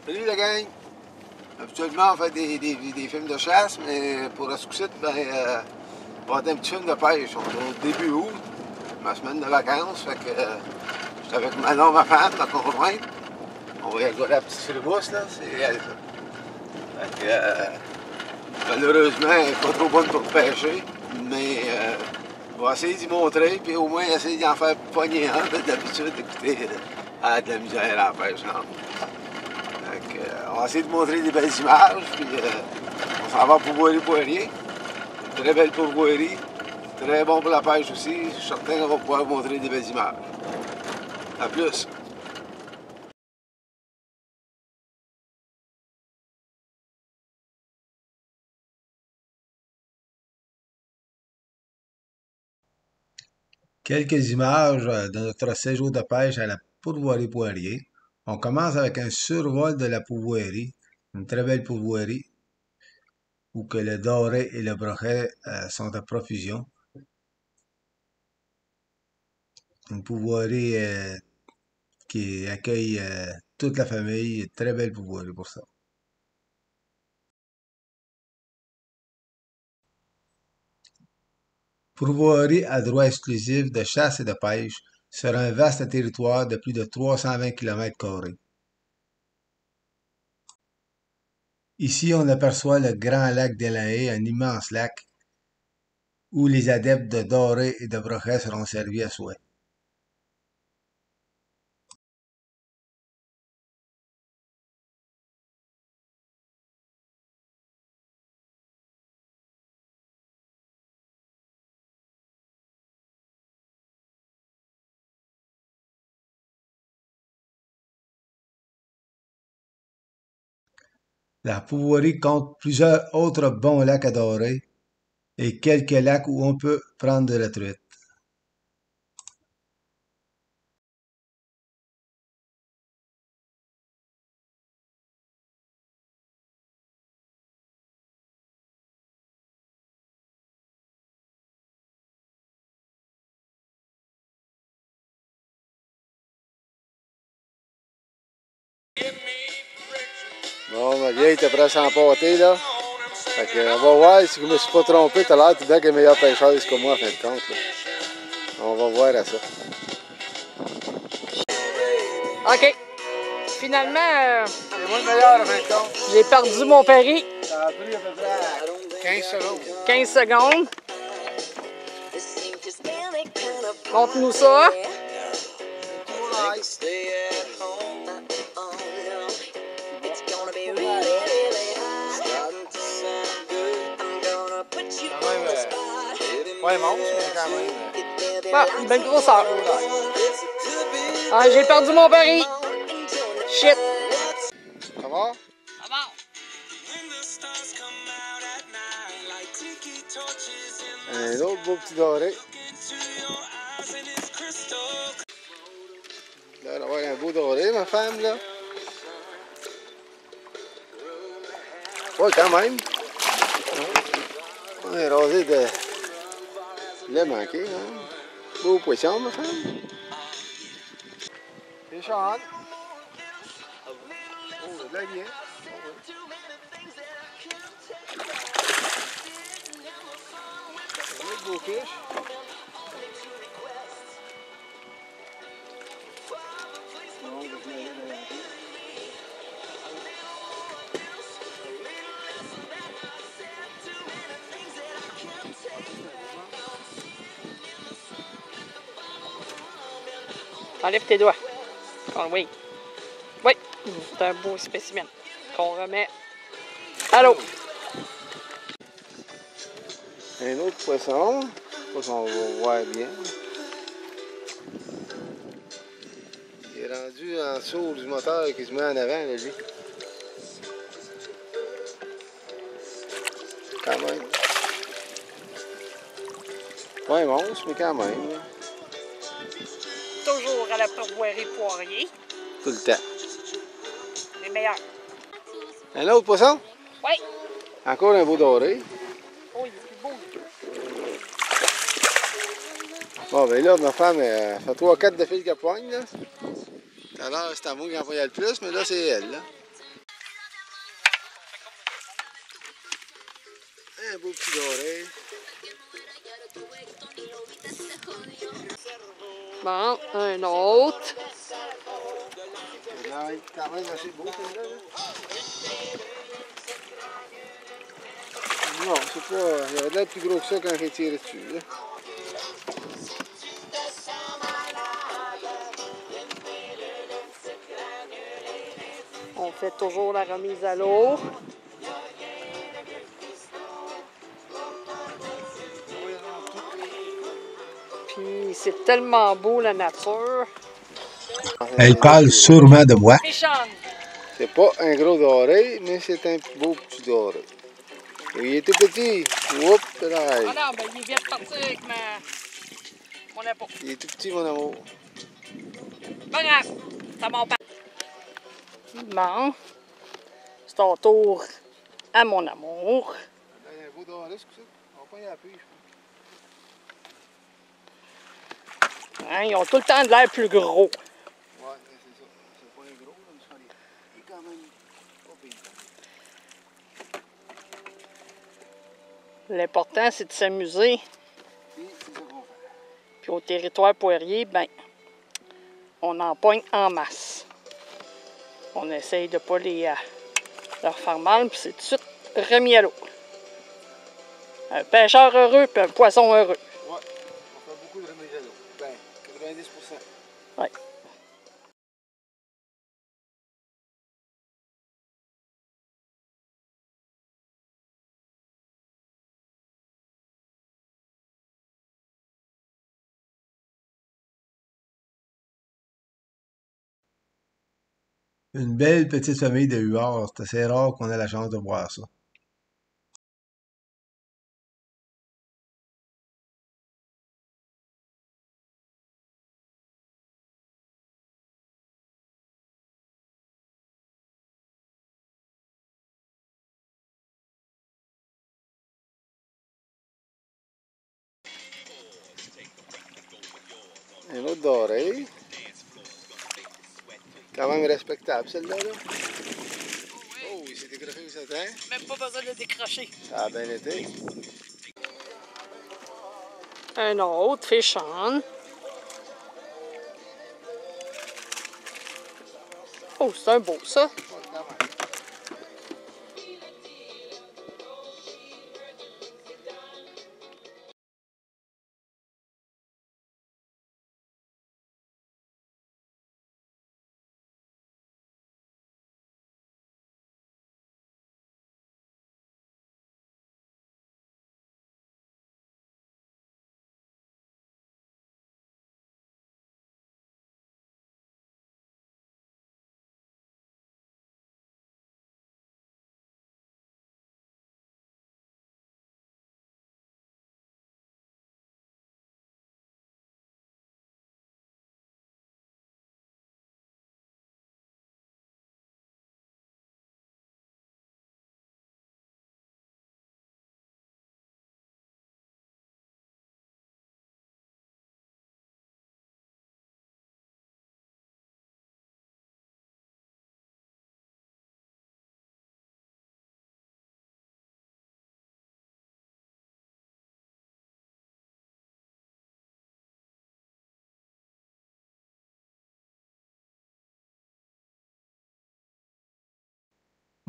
Salut la gang! Habituellement, on fait des films de chasse, mais pour la succès, ben, on va faire un petit film de pêche. On est au début août, ma semaine de vacances, fait que j'étais avec Manon, ma femme, ma conjointe. On va y aller à la petite fribousse, là, c'est elle, ça. Fait que, malheureusement, elle n'est pas trop bonne pour pêcher, mais on va essayer d'y montrer, puis au moins essayer d'en faire pogner un. D'habitude, écoutez, elle a de la misère à la pêche, non? On va essayer de montrer des belles images, puis on s'en va pour Pourvoirie-Poirier. Très belle pourvoirie, très bon pour la pêche aussi. Je suis certain qu'on va pouvoir vous montrer des belles images. A plus! Quelques images de notre séjour de pêche à la Pourvoirie-Poirier. On commence avec un survol de la pourvoirie, une très belle pourvoirie, où que le doré et le brochet sont à profusion. Une pourvoirie qui accueille toute la famille, une très belle pourvoirie pour ça. Pourvoirie a droit exclusif de chasse et de pêche sur un vaste territoire de plus de 320 km². Ici, on aperçoit le grand lac Delahaye, un immense lac où les adeptes de doré et de brochet seront servis à souhait. La Pourvoirie compte plusieurs autres bons lacs à dorer et quelques lacs où on peut prendre de la truite. Bon, ma vieille était presque empâtée, là. Fait que, on va voir si je me suis pas trompé tout à l'heure, tu dis qu'elle est meilleure pêcheuse que moi, en fin de compte, là. On va voir à ça. OK. Finalement, C'est moi le meilleur, en fin de compte. j'ai perdu mon pari. Ça a pris à peu près 15 secondes. 15 secondes. Montre-nous ça. Ouais, monstre, mais quand même. Bon, une belle grosseur. Ah, j'ai perdu mon pari. Shit. Ça va? Un autre beau petit doré. Là, on va avoir un beau doré, ma femme, là. Ouais, quand même. On est rasé de lait manqué, hein. Beau poisson, ma femme. C'est Sean. Oh, de la bien. Un autre beau fiche. Enlève tes doigts. Oh, oui. Oui. C'est un beau spécimen qu'on remet à l'eau. Un autre poisson. Je sais pas si on va voir bien. Il est rendu en dessous du moteur qui se met en avant, là, lui. Quand même. Ouais, monstre, mais quand même. Là. Toujours à la Pourvoirie-Poirier. Tout le temps. Les meilleurs. Un autre poisson? Oui. Encore un beau doré. Oh, il est plus beau. Bon, ben là, ma femme, elle fait 3-4 de fil qu'elle poigne, là. Tout à l'heure, c'était à moi qui en voyait le plus, mais là, c'est elle, là. Un beau petit doré. Bon, un autre. Regarde, quand même assez beau celui-là. Non, c'est pas. Il avait l'air plus gros que ça quand il est tiré dessus. Là. On fait toujours la remise à l'eau. Puis c'est tellement beau la nature. Elle parle sûrement de moi. Fichonne! C'est pas un gros doré, mais c'est un beau petit doré. Et il est tout petit. Oups, là. Ah non, ben il vient de partir avec mon épaule. Il est tout petit, mon amour. Pas grave, ça m'en parle. Bon, c'est ton tour à mon amour. Il y a un beau doré, c'est ça. On va pas y appuyer, je Hein, ils ont tout le temps de l'air plus gros. pense. Ouais, c'est ça. C'est pas un gros, là, mais il est quand même pas pire. L'important, c'est de s'amuser. Et c'est ça qu'on fait. Puis au territoire poirier, ben, on en pogne en masse. On essaye de ne pas leur faire mal, puis c'est tout de suite remis à l'eau. Un pêcheur heureux, puis un poisson heureux. Ouais, on fait beaucoup de remise à l'eau. Ben, 90%. Ouais. Une belle petite famille de huards. C'est assez rare qu'on ait la chance de voir ça. Un autre doré. Quand même respectable, celle-là. Là. Oh, il s'est décroché au satin. Même pas besoin de décrocher. Ça a bien été. Un autre, fichonne. Oh, c'est un beau, ça. Ouais, quand même.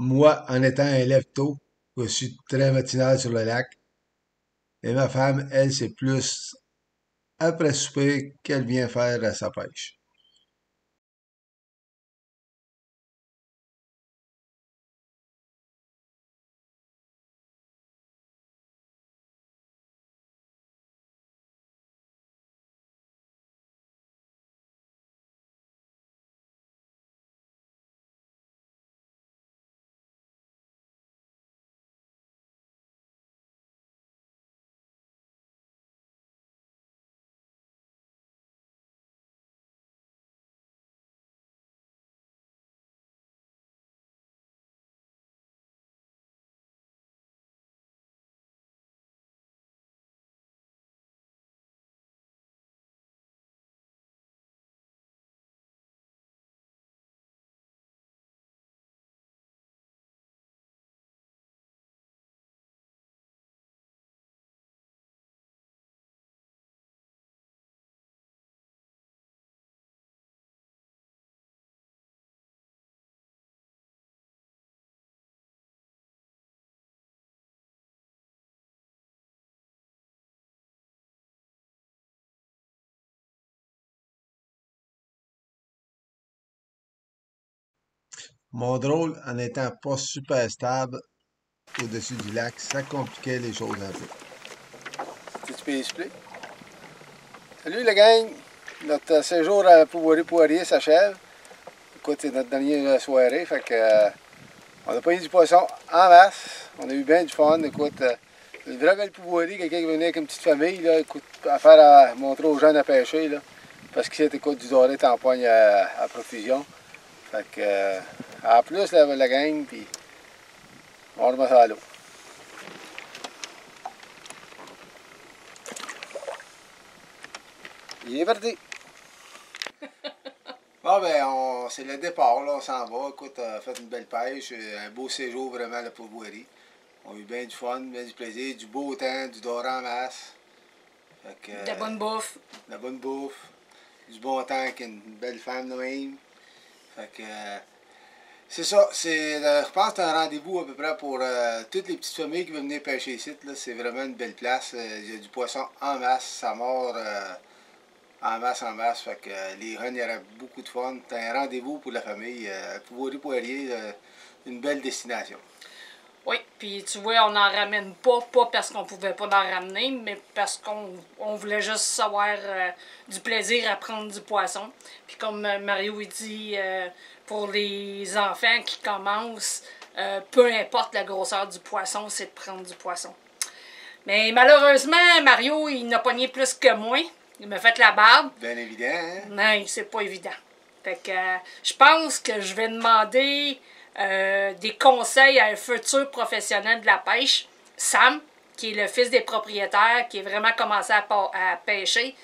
Moi, en étant un lève-tôt, je suis très matinal sur le lac. Et ma femme, elle, c'est plus après souper qu'elle vient faire sa pêche. Mon drôle, en étant pas super stable au-dessus du lac, ça compliquait les choses un peu. Tu peux expliquer? Salut la gang! Notre séjour à Poirier s'achève. Écoute, c'est notre dernière soirée, fait que on a pris du poisson en masse. On a eu bien du fun. Écoute, une vraie belle Poirier, quelqu'un qui venait avec une petite famille, là, écoute, à montrer aux jeunes à pêcher, là. Parce que c'est écoute, du doré t'empoigne à profusion. Fait que, en plus, la gang, puis on remet ça à l'eau. Il est parti! Bon, ben, c'est le départ, là, on s'en va. Écoute, on a fait une belle pêche, un beau séjour vraiment à la Pourvoirie. On a eu bien du fun, bien du plaisir, du beau temps, du doré en masse. Fait que, De la bonne bouffe. De la bonne bouffe, du bon temps avec une belle femme de même. Fait que, c'est ça, je pense que c'est un rendez-vous à peu près pour toutes les petites familles qui veulent venir pêcher ici. C'est vraiment une belle place. Il y a du poisson en masse, ça mord. En masse, fait que les runs, il y aura beaucoup de fun. C'est un rendez-vous pour la famille. Poirier, une belle destination. Oui, puis tu vois, on n'en ramène pas parce qu'on pouvait pas en ramener, mais parce qu'on voulait juste savoir du plaisir à prendre du poisson. Puis comme Mario il dit, pour les enfants qui commencent, peu importe la grosseur du poisson, c'est de prendre du poisson. Mais malheureusement, Mario, il n'a pogné plus que moi. Il m'a fait la barbe. Bien évident, hein? Non, c'est pas évident. Fait que je pense que je vais demander des conseils à un futur professionnel de la pêche, Sam, qui est le fils des propriétaires, qui est vraiment commencé à pêcher,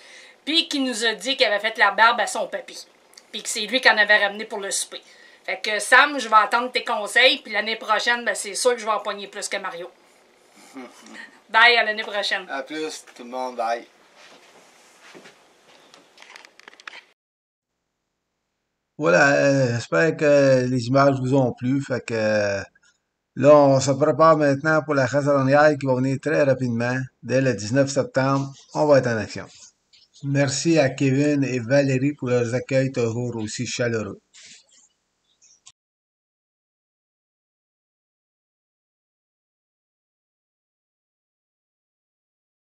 puis qui nous a dit qu'il avait fait la barbe à son papy, puis que c'est lui qui en avait ramené pour le souper. Fait que Sam, je vais attendre tes conseils, puis l'année prochaine, ben, c'est sûr que je vais en pogner plus que Mario. Bye, à l'année prochaine. À plus, tout le monde, bye. Voilà, j'espère que les images vous ont plu. Fait que là, on se prépare maintenant pour la chasse à l'ornière qui va venir très rapidement. Dès le 19 septembre, on va être en action. Merci à Kevin et Valérie pour leurs accueils toujours aussi chaleureux.